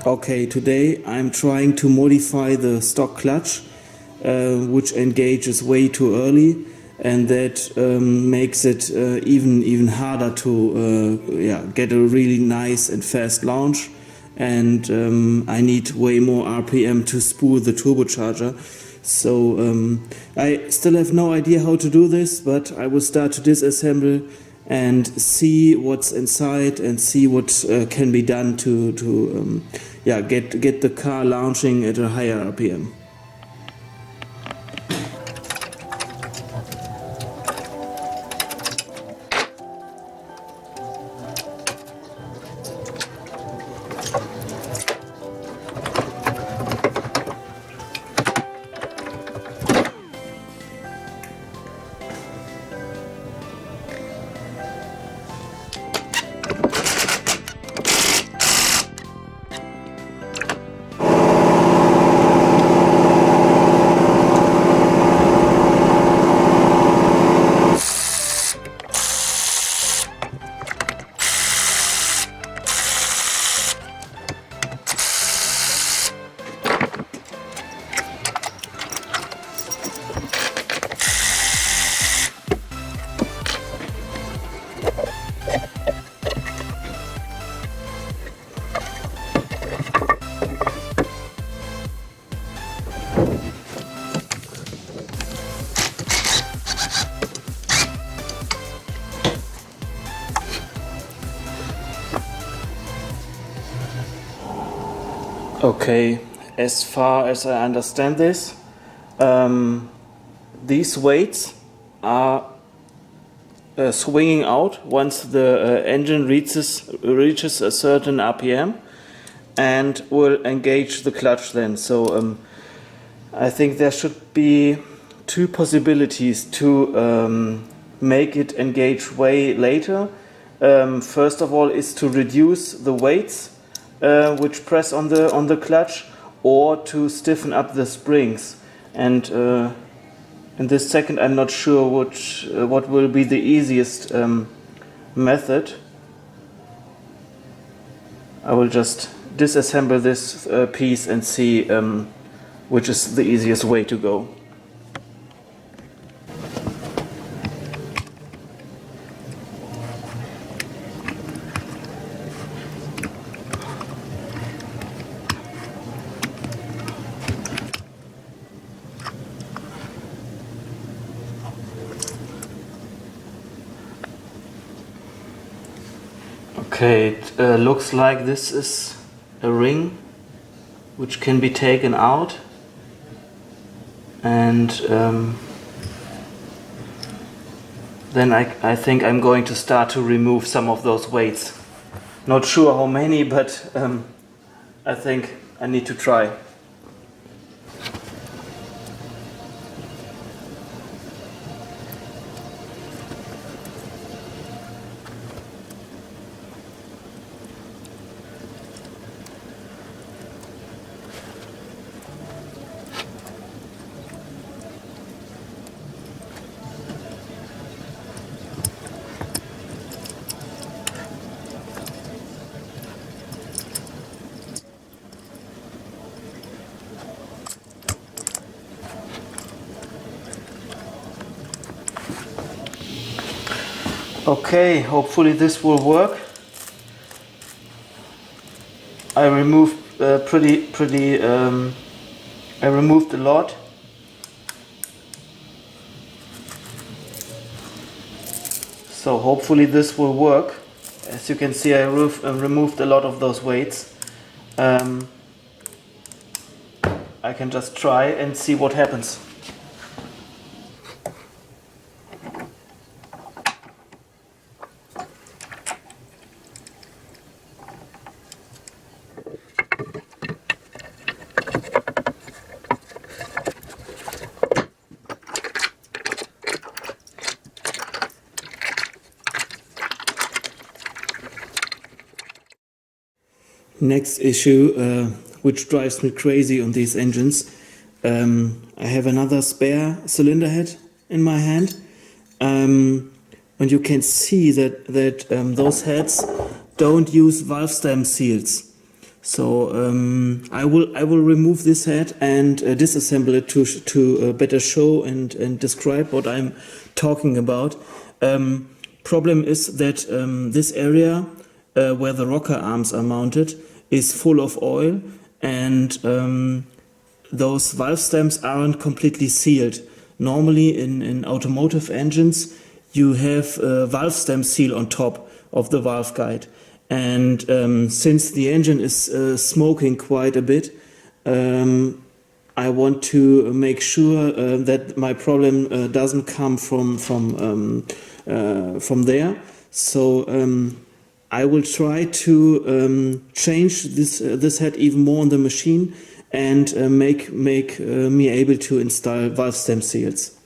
Okay, today I'm trying to modify the stock clutch, which engages way too early, and that makes it even harder to get a really nice and fast launch. And I need way more RPM to spool the turbocharger. So I still have no idea how to do this, but I will start to disassemble and see what's inside and see what can be done to get the car launching at a higher RPM. Okay, as far as I understand this, these weights are swinging out once the engine reaches a certain RPM and will engage the clutch then. So I think there should be two possibilities to make it engage way later. First of all is to reduce the weights which press on the clutch, or to stiffen up the springs. And in this second, I'm not sure what will be the easiest method. I will just disassemble this piece and see which is the easiest way to go. Okay, it looks like this is a ring which can be taken out, and then I think I'm going to start to remove some of those weights. Not sure how many, but I think I need to try. Okay, hopefully this will work. I removed I removed a lot. So hopefully this will work. As you can see, I removed a lot of those weights. I can just try and see what happens. Next issue, which drives me crazy on these engines, I have another spare cylinder head in my hand, and you can see that those heads don't use valve stem seals. So I will remove this head and disassemble it to better show and describe what I'm talking about. Problem is that this area where the rocker arms are mounted is full of oil, and those valve stems aren't completely sealed. Normally in automotive engines you have a valve stem seal on top of the valve guide. And since the engine is smoking quite a bit, I want to make sure that my problem doesn't come from there. So I will try to change this head even more on the machine and make me able to install valve stem seals.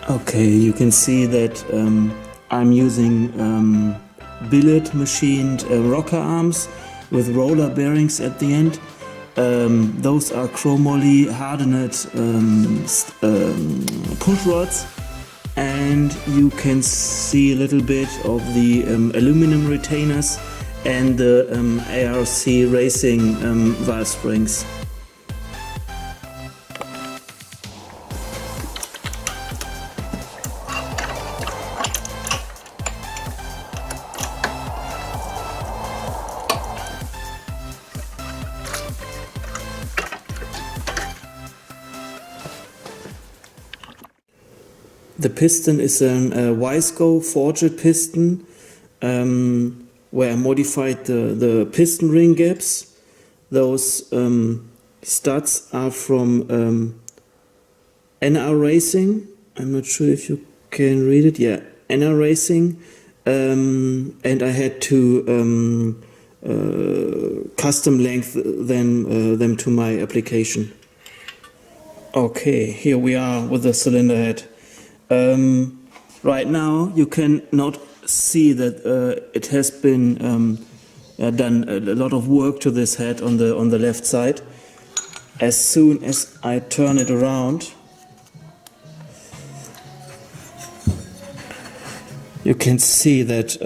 Okay, you can see that I'm using billet machined rocker arms with roller bearings at the end. Those are chromoly hardened push rods, and you can see a little bit of the aluminum retainers and the RC racing valve springs. The piston is a Wiseco forged piston, where I modified the piston ring gaps. Those studs are from NR Racing. I'm not sure if you can read it. Yeah, NR Racing. And I had to custom length them to my application. Okay, here we are with the cylinder head. Right now you can not see that it has been done a lot of work to this head on the left side. As soon as I turn it around, you can see that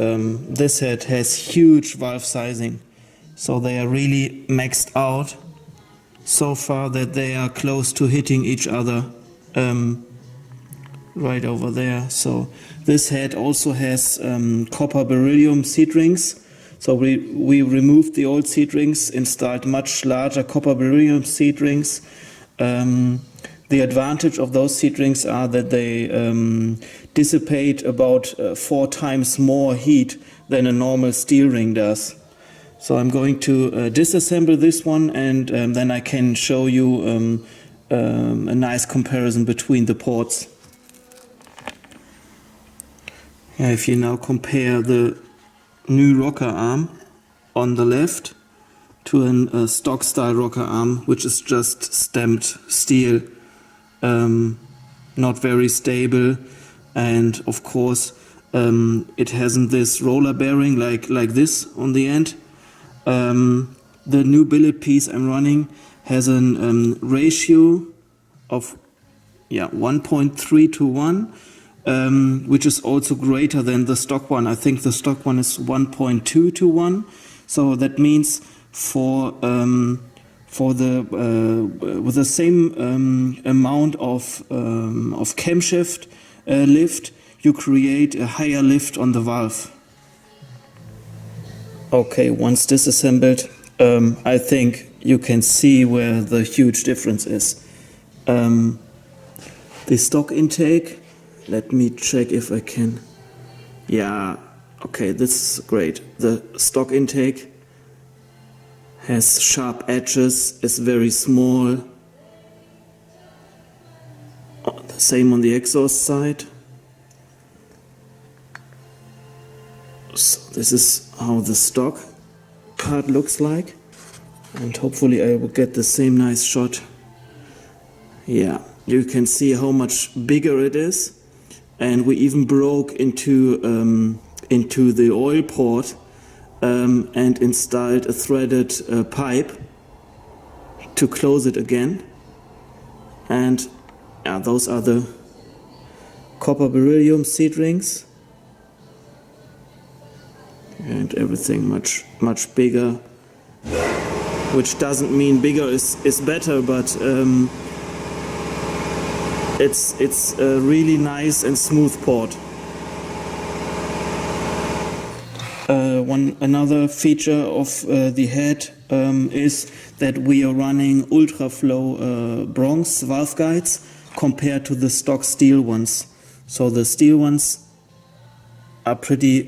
this head has huge valve sizing, so they are really maxed out so far that they are close to hitting each other. Right over there. So this head also has copper beryllium seat rings. So we removed the old seat rings, installed much larger copper beryllium seat rings. The advantage of those seat rings are that they dissipate about 4 times more heat than a normal steel ring does. So I'm going to disassemble this one, and then I can show you a nice comparison between the ports. If you now compare the new rocker arm on the left to a stock style rocker arm, which is just stamped steel, not very stable, and of course it hasn't this roller bearing like this on the end. The new billet piece I'm running has a ratio of 1.3 to 1. Which is also greater than the stock one. I think the stock one is 1.2 to 1. So that means for the with the same amount of camshaft lift, you create a higher lift on the valve. Okay, once disassembled, I think you can see where the huge difference is. The stock intake. Let me check if I can. Yeah, okay, this is great. The stock intake has sharp edges, is very small. The same on the exhaust side. So this is how the stock part looks like, and hopefully I will get the same nice shot. Yeah, you can see how much bigger it is, and we even broke into the oil port and installed a threaded pipe to close it again. And yeah, those are the copper beryllium seed rings, and everything much bigger, which doesn't mean bigger is better, but it's a really nice and smooth port. Another feature of the head is that we are running ultra-flow bronze valve guides compared to the stock steel ones. So the steel ones are pretty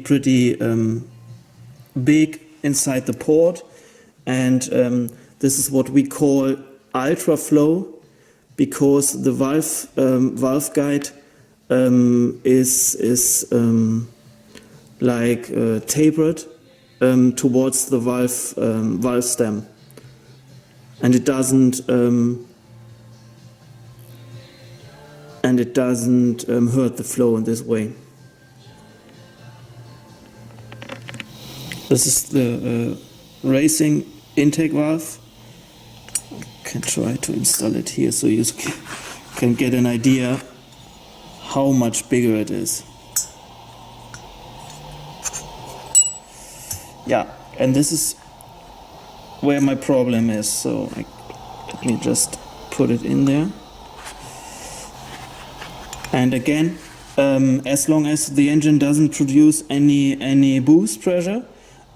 big inside the port, and this is what we call ultra-flow, because the valve guide is like tapered towards the valve stem, and it doesn't hurt the flow in this way. This is the racing intake valve. I can try to install it here so you can get an idea how much bigger it is. Yeah, and this is where my problem is, so let me just put it in there. And again, as long as the engine doesn't produce any boost pressure,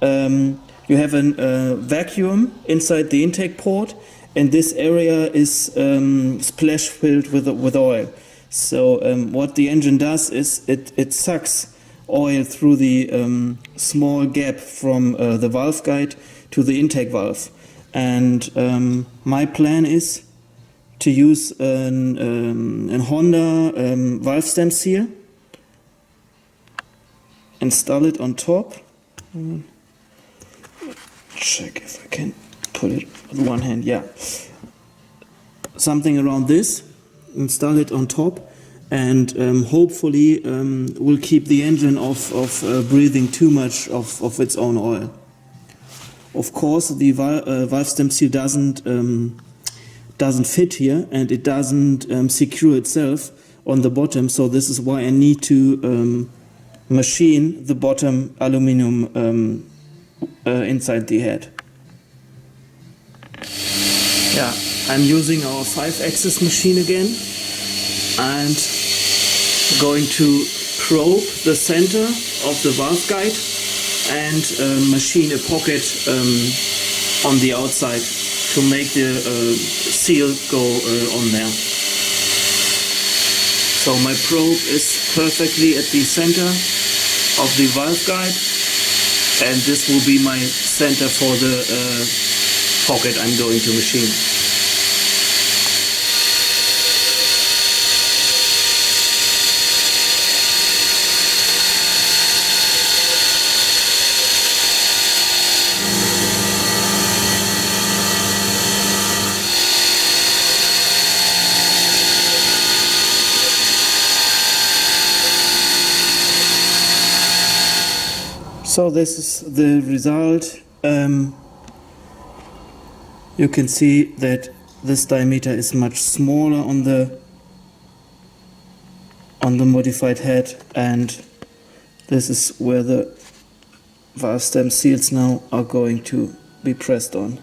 you have a vacuum inside the intake port, and this area is splash filled with oil. So what the engine does is it sucks oil through the small gap from the valve guide to the intake valve. And my plan is to use a Honda valve stem seal, install it on top. Check if I can put it with one hand. Yeah, something around this. Install it on top, and hopefully will keep the engine off breathing too much of its own oil. Of course, the valve stem seal doesn't fit here, and it doesn't secure itself on the bottom. So this is why I need to machine the bottom aluminum inside the head. Yeah, I'm using our 5-axis machine again, and going to probe the center of the valve guide and machine a pocket on the outside to make the seal go on there. So my probe is perfectly at the center of the valve guide, and this will be my center for the pocket I'm going to machine. So this is the result. You can see that this diameter is much smaller on the modified head, and this is where the valve stem seals now are going to be pressed on.